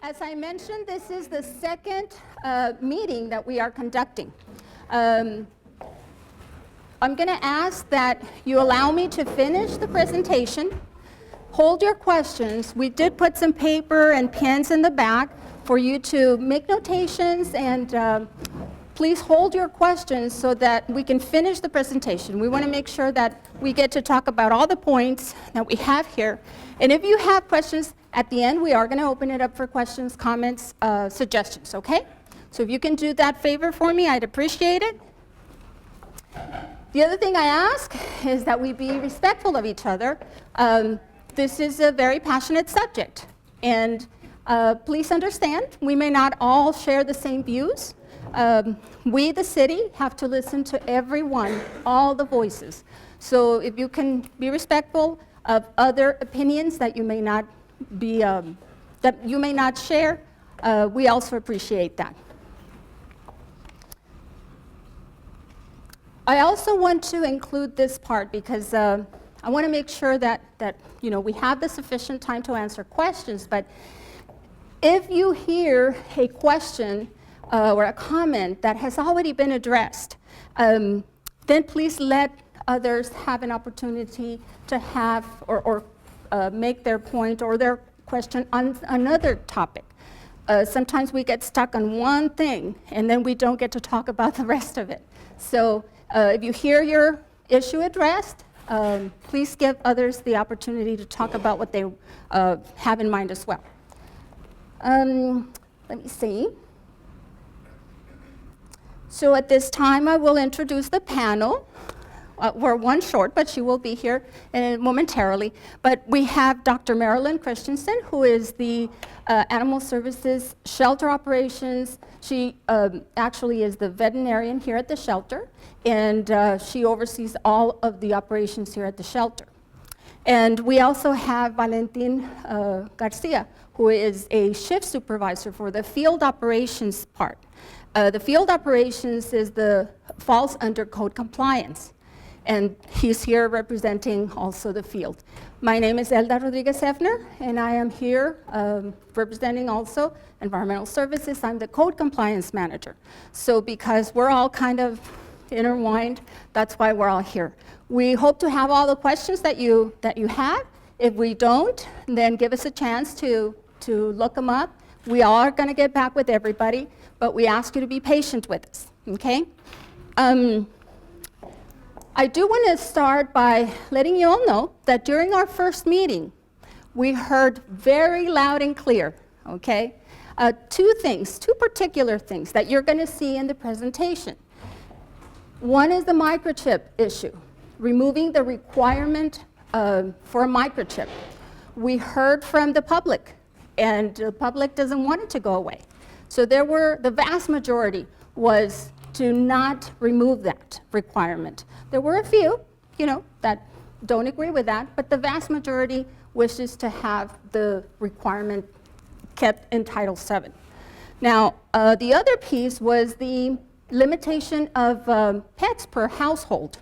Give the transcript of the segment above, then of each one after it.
As I mentioned, this is the second meeting that we are conducting. I'm going to ask that you allow me to finish the presentation. Hold your questions. We did put some paper and pens in the back for you to make notations, and please hold your questions so that we can finish the presentation. We want to make sure that we get to talk about all the points that we have here. And if you have questions at the end, we are going to open it up for questions, comments, suggestions, okay? So if you can do that favor for me, I'd appreciate it. The other thing I ask is that we be respectful of each other. This is a very passionate subject, and please understand, we may not all share the same views. We, the city, have to listen to everyone, all the voices. So if you can be respectful of other opinions that you may not be, that you may not share, we also appreciate that. I also want to include this part because I want to make sure that you know, we have the sufficient time to answer questions, but if you hear a question or a comment that has already been addressed, then please let others have an opportunity to have or make their point or their question on another topic. Sometimes we get stuck on one thing and then we don't get to talk about the rest of it. So if you hear your issue addressed, please give others the opportunity to talk about what they have in mind as well. Let me see. So at this time, I will introduce the panel. We're one short, but she will be here momentarily. But we have Dr. Marilyn Christensen, who is the Animal Services Shelter Operations. She actually is the veterinarian here at the shelter, and she oversees all of the operations here at the shelter. And we also have Valentin Garcia, who is a shift supervisor for the field operations part. The field operations falls under code compliance, and he's here representing also the field. My name is Elda Rodriguez Hefner, and I am here representing also environmental services. I'm the code compliance manager. So because we're all kind of intertwined, that's why we're all here. We hope to have all the questions that you have. If we don't, then give us a chance to look them up. We are going to get back with everybody, but we ask you to be patient with us, okay? I do want to start by letting you all know that during our first meeting, we heard very loud and clear, okay? Two particular things that you're going to see in the presentation. One is the microchip issue, removing the requirement for a microchip. We heard from the public, and the public doesn't want it to go away. So the vast majority was to not remove that requirement. There were a few, you know, that don't agree with that, but the vast majority wishes to have the requirement kept in Title VII. Now, the other piece was the limitation of pets per household,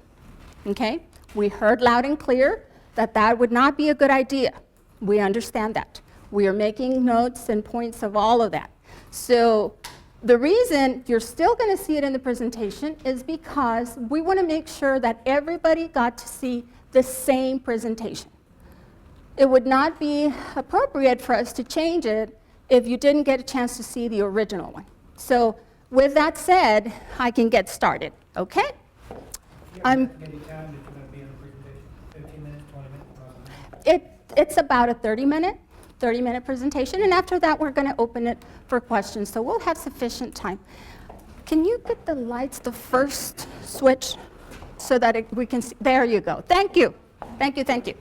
okay? We heard loud and clear that would not be a good idea. We understand that. We are making notes and points of all of that. So the reason you're still going to see it in the presentation is because we want to make sure that everybody got to see the same presentation. It would not be appropriate for us to change it if you didn't get a chance to see the original one. So with that said, I can get started, okay? It's about a 30-minute presentation, and after that we're going to open it for questions, so we'll have sufficient time. Can you get the lights, the first switch, so that we can see? There you go. Thank you. Thank you, thank you.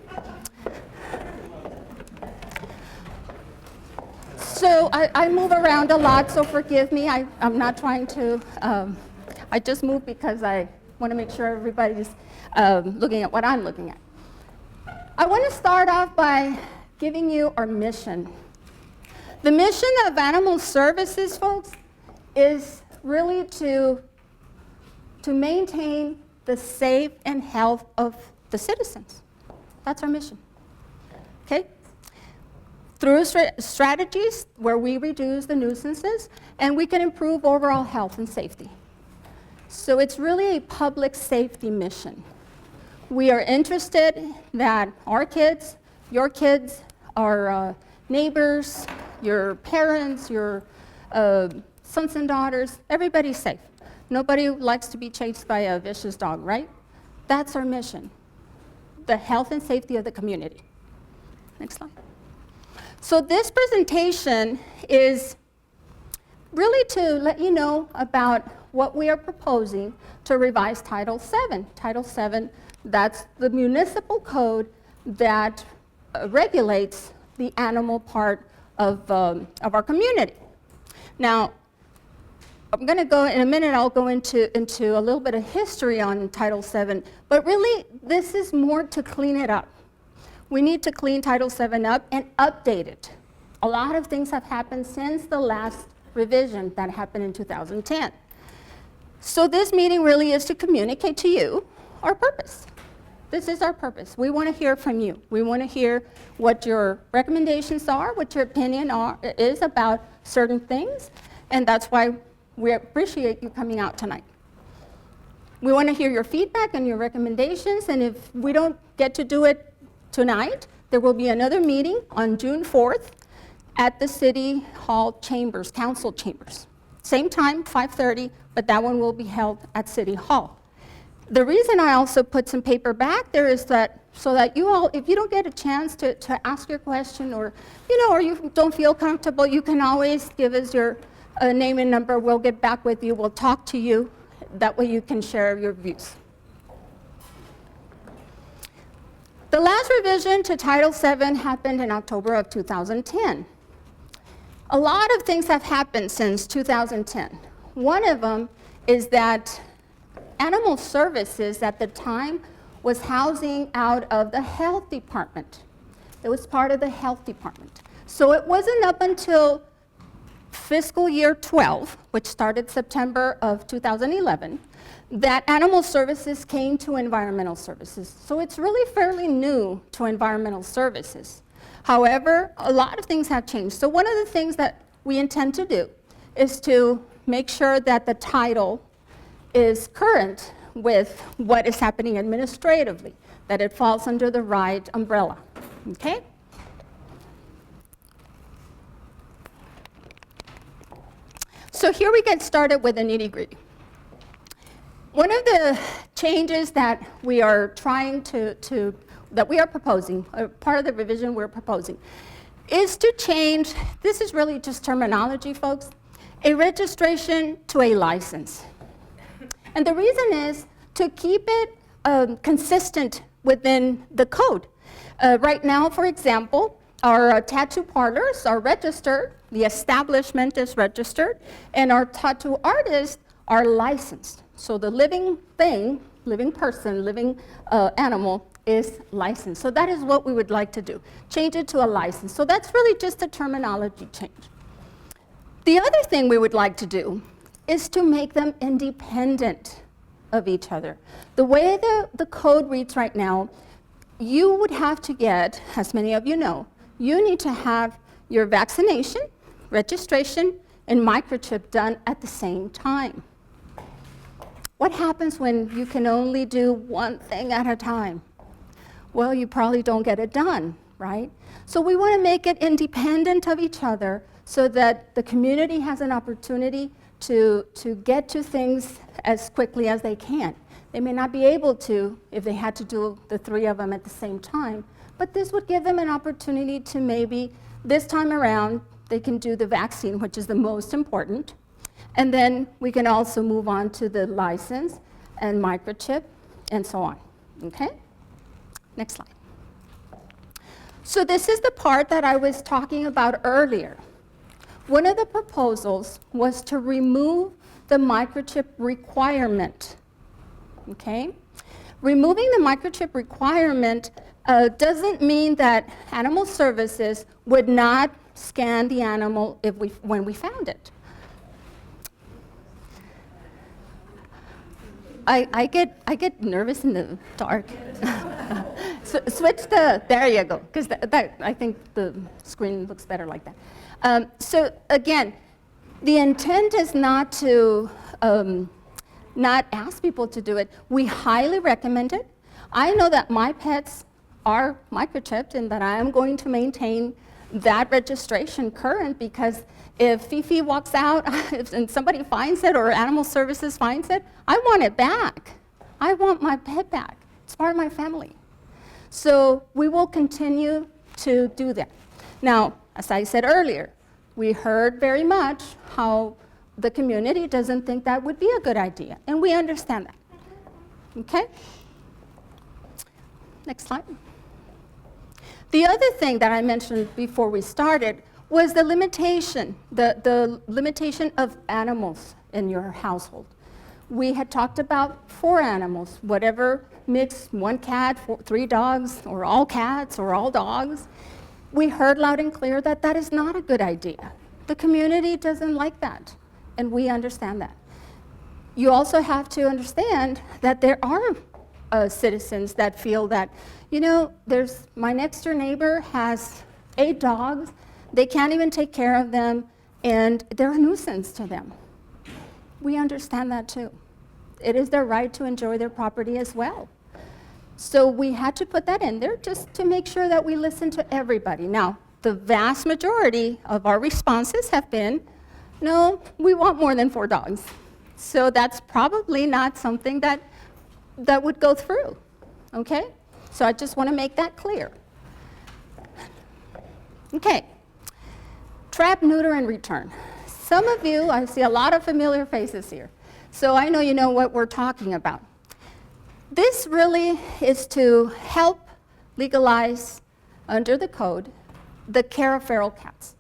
So I move around a lot, so forgive me. I'm not trying to, I just move because I want to make sure everybody's looking at what I'm looking at. I want to start off by giving you our mission. The mission of Animal Services, folks, is really to maintain the safe and health of the citizens. That's our mission, okay? through strategies where we reduce the nuisances and we can improve overall health and safety. So it's really a public safety mission. We are interested that our kids, your kids, our neighbors, your parents, your sons and daughters, everybody's safe. Nobody likes to be chased by a vicious dog, right? That's our mission, the health and safety of the community. Next slide. So this presentation is really to let you know about what we are proposing to revise Title VII. Title VII, that's the municipal code that regulates the animal part of our community. Now, I'm going to go, in a minute, I'll go into a little bit of history on Title VII, but really, this is more to clean it up. We need to clean Title VII up and update it. A lot of things have happened since the last revision that happened in 2010. So this meeting really is to communicate to you our purpose. This is our purpose. We want to hear from you. We want to hear what your recommendations are, what your opinion is about certain things, and that's why we appreciate you coming out tonight. We want to hear your feedback and your recommendations, and if we don't get to do it tonight, there will be another meeting on June 4th at the City Hall chambers, council chambers. Same time, 5:30, but that one will be held at City Hall. The reason I also put some paper back there is that so that you all, if you don't get a chance to ask your question or you don't feel comfortable, you can always give us your name and number. We'll get back with you. We'll talk to you. That way you can share your views. The last revision to Title VII happened in October of 2010. A lot of things have happened since 2010. One of them is that Animal Services at the time was housing out of the health department. It was part of the health department. So it wasn't up until fiscal year 12, which started September of 2011, that Animal Services came to Environmental Services. So it's really fairly new to Environmental Services. However, a lot of things have changed. So one of the things that we intend to do is to make sure that the title is current with what is happening administratively, that it falls under the right umbrella, okay? So here we get started with the nitty-gritty. One of the changes that we are trying that we are proposing, part of the revision we're proposing, is to change, this is really just terminology, folks, a registration to a license. And the reason is to keep it consistent within the code. Right now, for example, our tattoo parlors are registered, the establishment is registered, and our tattoo artists are licensed. So the living thing, living person, living animal is licensed. So that is what we would like to do, change it to a license. So that's really just a terminology change. The other thing we would like to do is to make them independent of each other. The way the code reads right now, you would have to get, as many of you know, you need to have your vaccination, registration, and microchip done at the same time. What happens when you can only do one thing at a time? Well, you probably don't get it done, right? So we want to make it independent of each other so that the community has an opportunity to get to things as quickly as they can. They may not be able to if they had to do the three of them at the same time, but this would give them an opportunity to maybe this time around they can do the vaccine, which is the most important, and then we can also move on to the license and microchip and so on, okay? Next slide. So this is the part that I was talking about earlier. One of the proposals was to remove the microchip requirement, okay? Removing the microchip requirement doesn't mean that Animal Services would not scan the animal when we found it. I get nervous in the dark. Switch there you go, because I think the screen looks better like that. So again, the intent is not to not ask people to do it. We highly recommend it. I know that my pets are microchipped and that I am going to maintain that registration current, because if Fifi walks out and somebody finds it or Animal Services finds it, I want it back. I want my pet back. It's part of my family. So we will continue to do that. Now, as I said earlier, we heard very much how the community doesn't think that would be a good idea, and we understand that. Okay? Next slide. The other thing that I mentioned before we started was the limitation, the limitation of animals in your household. We had talked about 4 animals, whatever mix, 1 cat, 3 dogs, or all cats, or all dogs. We heard loud and clear that that is not a good idea. The community doesn't like that, and we understand that. You also have to understand that there are citizens that feel that, you know, my next door neighbor has 8 dogs, they can't even take care of them, and they're a nuisance to them. We understand that too. It is their right to enjoy their property as well. So we had to put that in there just to make sure that we listen to everybody. Now, the vast majority of our responses have been, no, we want more than 4 dogs. So that's probably not something that would go through, okay? So I just want to make that clear. Okay, trap, neuter, and return. Some of you, I see a lot of familiar faces here, so I know you know what we're talking about. This really is to help legalize, under the code, the care of feral cats.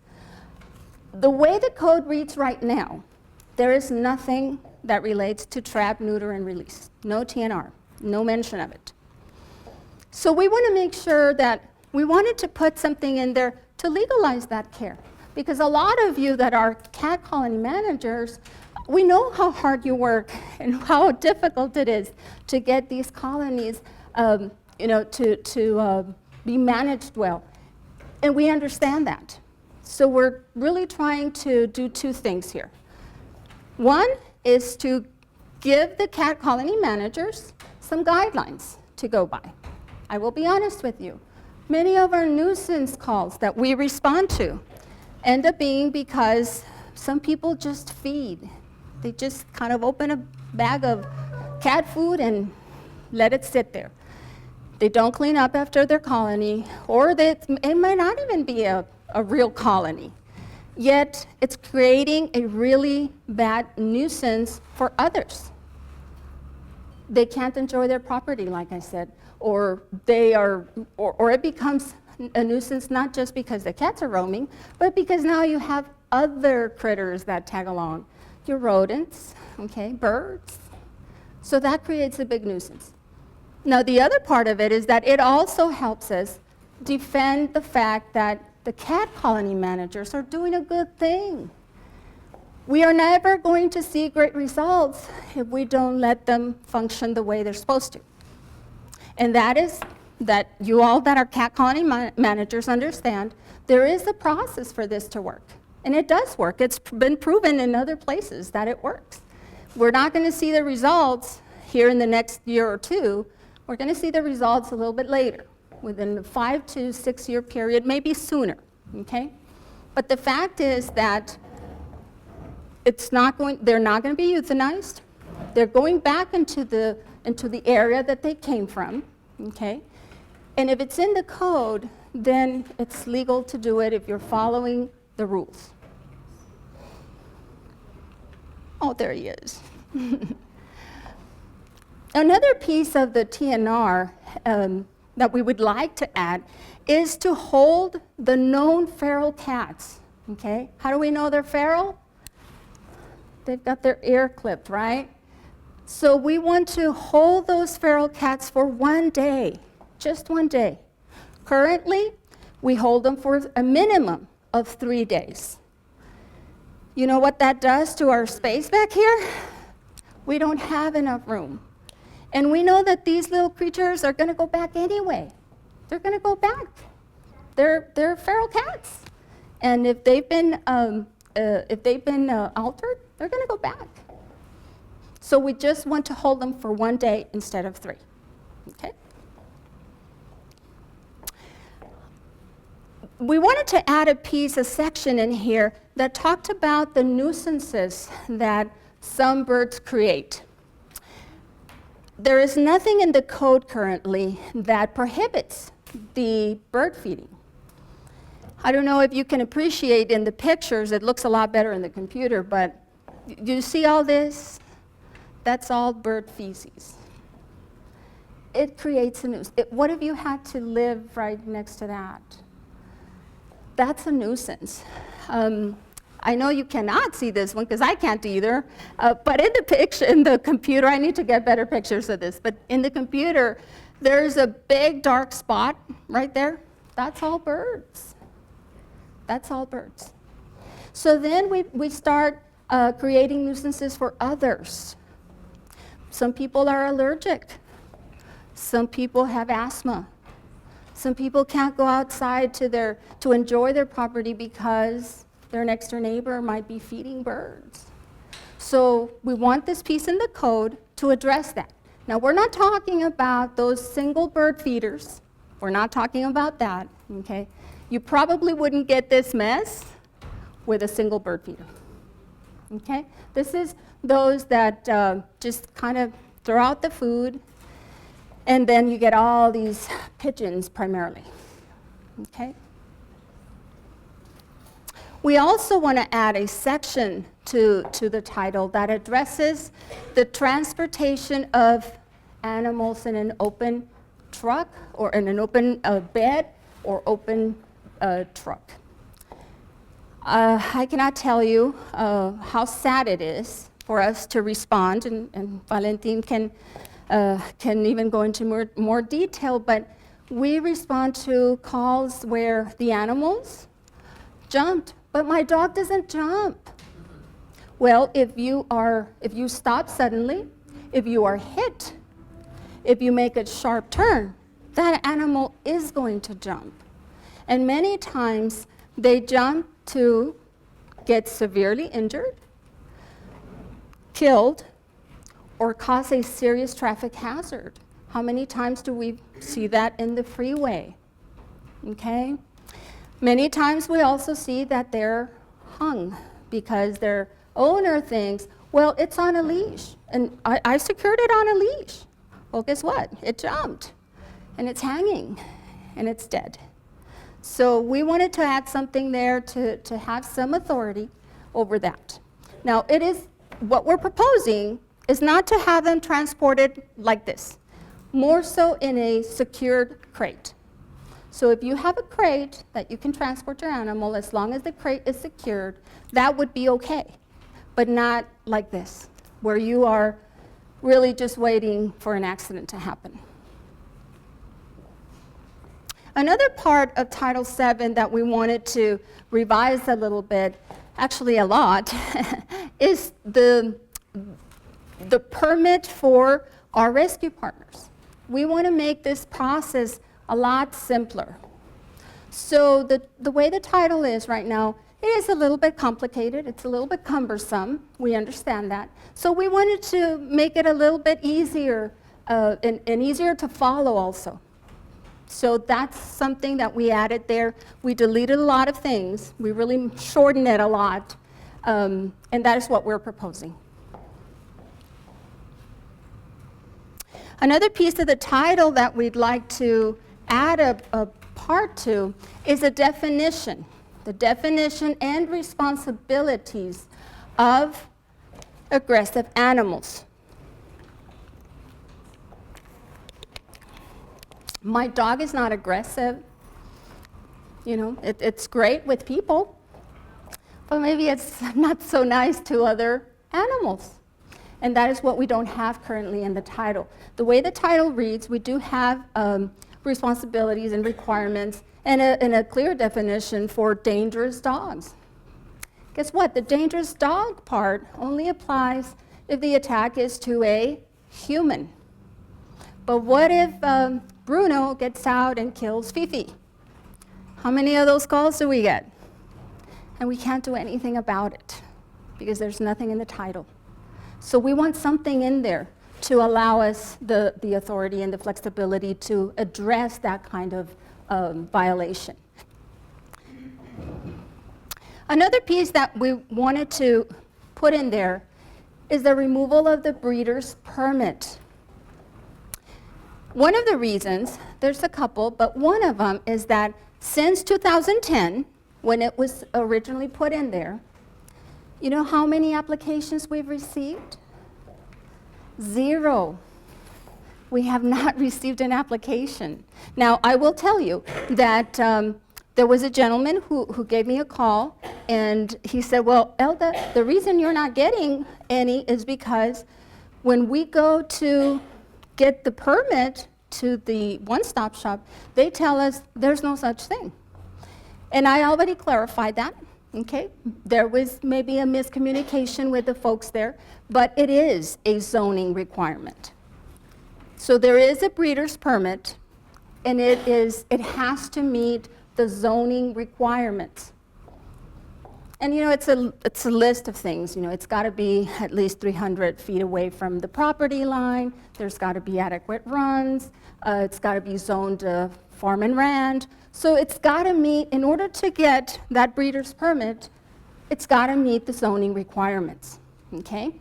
The way the code reads right now, there is nothing that relates to trap, neuter, and release. No TNR, no mention of it. So we want to make sure that we wanted to put something in there to legalize that care. Because a lot of you that are cat colony managers, we know how hard you work and how difficult it is to get these colonies to be managed well. And we understand that. So we're really trying to do 2 things here. One is to give the cat colony managers some guidelines to go by. I will be honest with you. Many of our nuisance calls that we respond to end up being because some people just feed. They just kind of open a bag of cat food and let it sit there. They don't clean up after their colony, or it might not even be a real colony. Yet it's creating a really bad nuisance for others. They can't enjoy their property, like I said, or it becomes a nuisance not just because the cats are roaming, but because now you have other critters that tag along. Your rodents, okay, birds. So that creates a big nuisance. Now the other part of it is that it also helps us defend the fact that the cat colony managers are doing a good thing. We are never going to see great results if we don't let them function the way they're supposed to. And that is that you all that are cat colony managers understand there is a process for this to work. And it does work. It's been proven in other places that it works. We're not going to see the results here in the next year or 2. We're going to see the results a little bit later, within the 5 to 6 year period, maybe sooner, okay? But the fact is that they're not going to be euthanized. They're going back into the area that they came from, okay? And if it's in the code, then it's legal to do it if you're following the rules. Oh, there he is. Another piece of the TNR that we would like to add is to hold the known feral cats, okay? How do we know they're feral? They've got their ear clipped, right? So we want to hold those feral cats for 1 day, just 1 day. Currently, we hold them for a minimum of 3 days. You know what that does to our space back here? We don't have enough room. And we know that these little creatures are going to go back anyway. they're going to go back. They're feral cats. And if they've been altered, they're going to go back. So we just want to hold them for 1 day instead of 3. Okay? We wanted to add a section in here that talked about the nuisances that some birds create. There is nothing in the code currently that prohibits the bird feeding. I don't know if you can appreciate in the pictures, it looks a lot better in the computer, but you see all this? That's all bird feces. It creates a nuisance. What if you had to live right next to that? That's a nuisance. I know you cannot see this one because I can't either, but in the computer, I need to get better pictures of this, but in the computer, there's a big dark spot right there. That's all birds. That's all birds. So then we start creating nuisances for others. Some people are allergic. Some people have asthma. Some people can't go outside to enjoy their property because their next door neighbor might be feeding birds. So we want this piece in the code to address that. Now, we're not talking about those single bird feeders. We're not talking about that, okay? You probably wouldn't get this mess with a single bird feeder, okay? This is those that just kind of throw out the food, and then you get all these pigeons primarily, okay? We also want to add a section to the title that addresses the transportation of animals in an open truck or in an open bed or open truck. I cannot tell you how sad it is for us to respond, and Valentin can even go into more detail, but we respond to calls where the animals jumped, but my dog doesn't jump. Well, if you stop suddenly, if you are hit, if you make a sharp turn, that animal is going to jump. And many times they jump to get severely injured, killed, or cause a serious traffic hazard. How many times do we see that in the freeway? Okay? Many times we also see that they're hung because their owner thinks, well, it's on a leash, and I secured it on a leash. Well, guess what? It jumped, and it's hanging, and it's dead. So we wanted to add something there to have some authority over that. Now, what we're proposing is not to have them transported like this, more so in a secured crate. So if you have a crate that you can transport your animal, as long as the crate is secured, that would be okay, but not like this, where you are really just waiting for an accident to happen. Another part of Title VII that we wanted to revise a little bit, actually a lot, is the permit for our rescue partners. We want to make this process a lot simpler. So the way the title is right now, it is a little bit complicated. It's a little bit cumbersome. We understand that. So we wanted to make it a little bit easier and easier to follow also. So that's something that we added there. We deleted a lot of things. We really shortened it a lot. And that is what we're proposing. Another piece of the title that we'd like to add a part to is a definition. The definition and responsibilities of aggressive animals. My dog is not aggressive. You know, it's great with people, but maybe it's not so nice to other animals. And that is what we don't have currently in the title. The way the title reads, we do have responsibilities and requirements and a clear definition for dangerous dogs. Guess what? The dangerous dog part only applies if the attack is to a human. But what if Bruno gets out and kills Fifi. How many of those calls do we get? And we can't do anything about it because there's nothing in the title. So we want something in there to allow us the authority and the flexibility to address that kind of violation. Another piece that we wanted to put in there is the removal of the breeder's permit. One of the reasons, there's a couple, but one of them is that since 2010, when it was originally put in there, you know how many applications we've received? 0. We have not received an application. Now, I will tell you that there was a gentleman who gave me a call, and he said, well, Elda, the reason you're not getting any is because when we go to get the permit to the one-stop shop, they tell us there's no such thing. And I already clarified that, okay? There was maybe a miscommunication with the folks there, but it is a zoning requirement. So there is a breeder's permit, and it has to meet the zoning requirements. And you know, it's a list of things. You know, it's got to be at least 300 feet away from the property line. There's got to be adequate runs. It's got to be zoned farm and ranch. So it's got to meet, in order to get that breeder's permit, it's got to meet the zoning requirements, okay?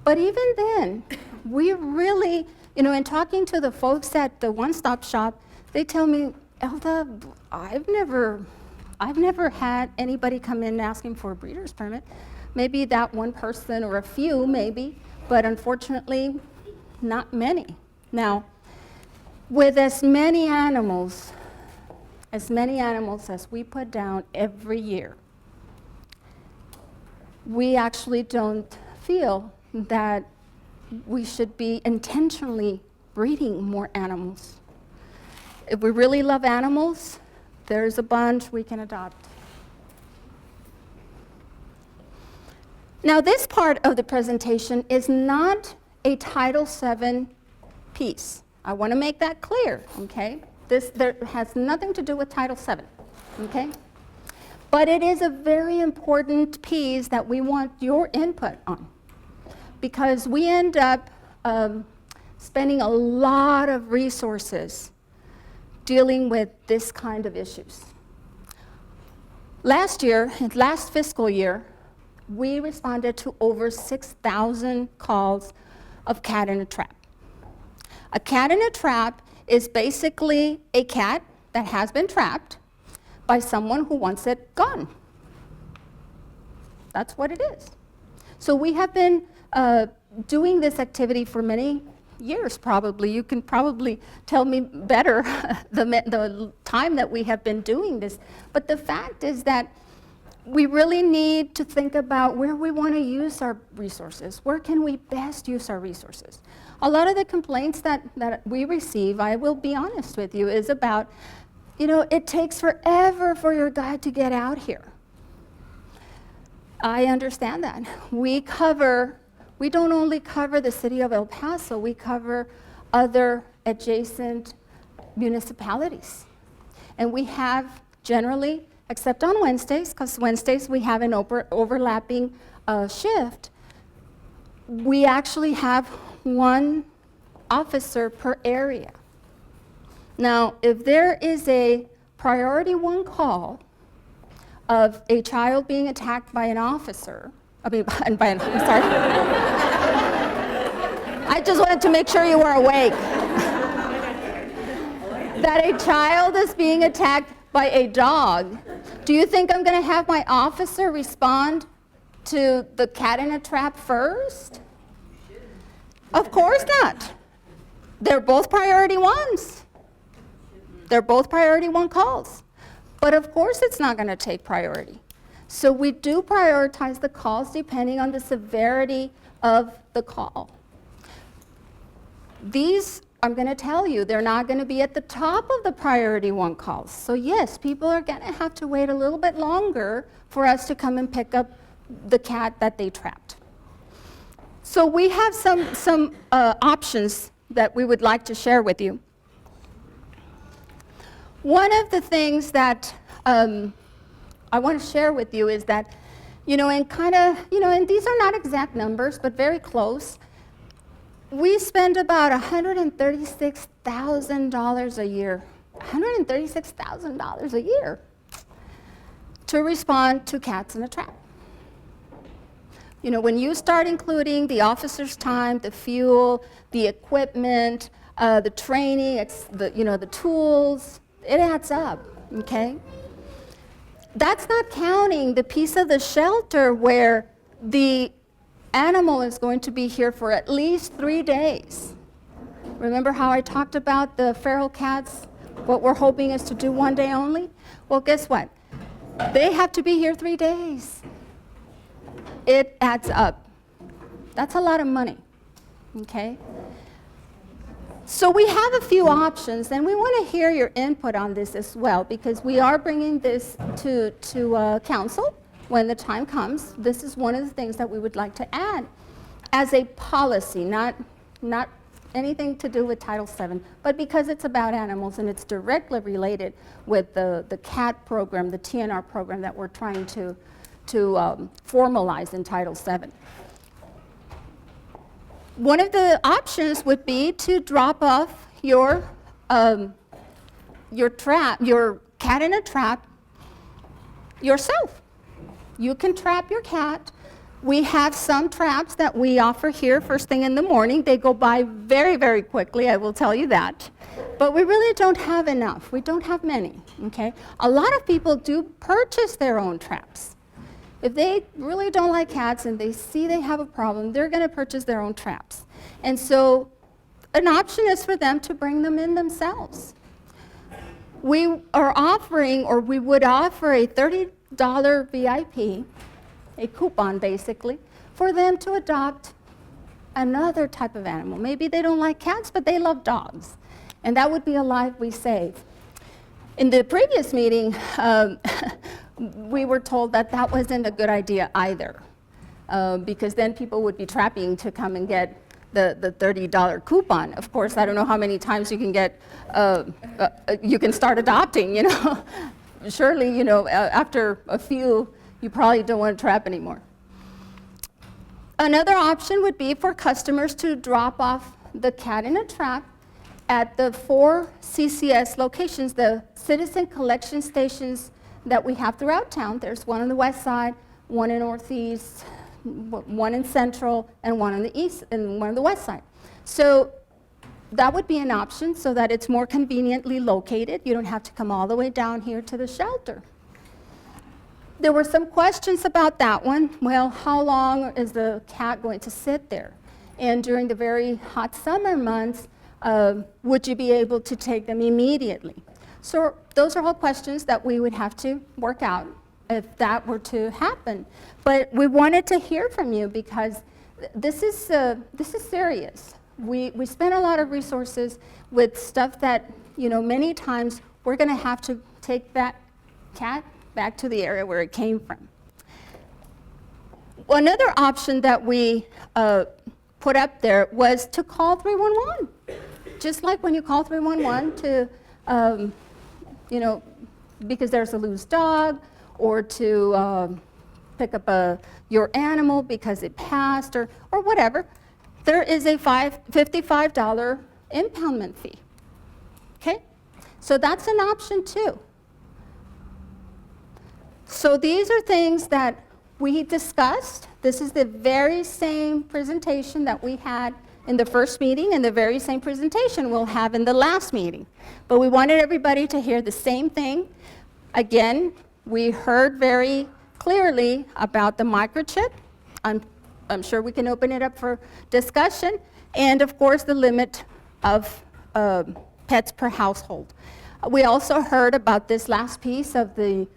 But even then, we really, you know, in talking to the folks at the one-stop shop, they tell me, Elda, I've never had anybody come in asking for a breeder's permit. Maybe that one person or a few, maybe, but unfortunately, not many. Now, with as many animals as we put down every year, we actually don't feel that we should be intentionally breeding more animals. If we really love animals, there's a bunch we can adopt. Now, this part of the presentation is not a Title VII piece. I want to make that clear, okay? There has nothing to do with Title VII, okay? But it is a very important piece that we want your input on, because we end up spending a lot of resources dealing with this kind of issues. Last fiscal year, we responded to over 6,000 calls of cat in a trap. A cat in a trap is basically a cat that has been trapped by someone who wants it gone. That's what it is. So we have been doing this activity for many years, probably. You can probably tell me better the time that we have been doing this. But the fact is that we really need to think about where we want to use our resources. Where can we best use our resources? A lot of the complaints that we receive, I will be honest with you, is about, you know, it takes forever for your guide to get out here. I understand that. We don't only cover the city of El Paso, we cover other adjacent municipalities. And we have generally, except on Wednesdays, because Wednesdays we have an overlapping shift, we actually have one officer per area. Now, if there is a priority 1 call of a child being attacked by an officer, I'm sorry. I just wanted to make sure you were awake. That a child is being attacked by a dog, do you think I'm going to have my officer respond to the cat in a trap first? Of course not. They're both priority 1s. They're both priority 1 calls. But of course it's not going to take priority. So we do prioritize the calls depending on the severity of the call. These, I'm going to tell you, they're not going to be at the top of the priority 1 calls. So yes, people are going to have to wait a little bit longer for us to come and pick up the cat that they trapped. So we have some options that we would like to share with you. One of the things that I want to share with you is that, and these are not exact numbers, but very close. We spend about $136,000 a year, $136,000 a year to respond to cats in a trap. When you start including the officer's time, the fuel, the equipment, the training, the tools, it adds up, okay? That's not counting the piece of the shelter where the animal is going to be here for at least 3 days. Remember how I talked about the feral cats? What we're hoping is to do 1 day only? Well, guess what? They have to be here 3 days. It adds up. That's a lot of money, okay? So we have a few options, and we want to hear your input on this as well, because we are bringing this to council when the time comes. This is one of the things that we would like to add as a policy, not anything to do with Title VII, but because it's about animals and it's directly related with the CAT program, the TNR program that we're trying to formalize in Title VII. One of the options would be to drop off your cat in a trap yourself. You can trap your cat. We have some traps that we offer here first thing in the morning. They go by very, very quickly, I will tell you that. But we really don't have enough. We don't have many, okay? A lot of people do purchase their own traps. If they really don't like cats and they see they have a problem, they're going to purchase their own traps. And so an option is for them to bring them in themselves. We are offering, or we would offer, a $30 VIP, a coupon basically, for them to adopt another type of animal. Maybe they don't like cats, but they love dogs. And that would be a life we save. In the previous meeting, we were told that that wasn't a good idea either, because then people would be trapping to come and get the $30 coupon. Of course, I don't know how many times you can get, you can start adopting, Surely, after a few, you probably don't want to trap anymore. Another option would be for customers to drop off the cat in a trap at the 4 CCS locations, the citizen collection stations that we have throughout town. There's one on the west side, one in northeast, one in central, and one on the east, and one on the west side. So that would be an option so that it's more conveniently located. You don't have to come all the way down here to the shelter. There were some questions about that one. Well, how long is the cat going to sit there? And during the very hot summer months, would you be able to take them immediately? So those are all questions that we would have to work out if that were to happen. But we wanted to hear from you because this is serious. We spend a lot of resources with stuff that, many times we're going to have to take that cat back to the area where it came from. Another option that we put up there was to call 311. Just like when you call 311 to, because there's a loose dog, or to pick up your animal because it passed, or whatever, there is a $55 impoundment fee. Okay? So that's an option too. So these are things that we discussed. This is the very same presentation that we had in the first meeting and the very same presentation we'll have in the last meeting. But we wanted everybody to hear the same thing. Again, we heard very clearly about the microchip. I'm sure we can open it up for discussion. And of course, the limit of pets per household. We also heard about this last piece of the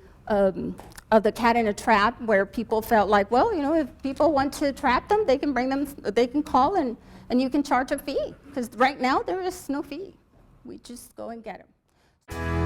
cat in a trap, where people felt like, well, if people want to trap them, they can bring them, they can call and you can charge a fee. Because right now there is no fee. We just go and get them.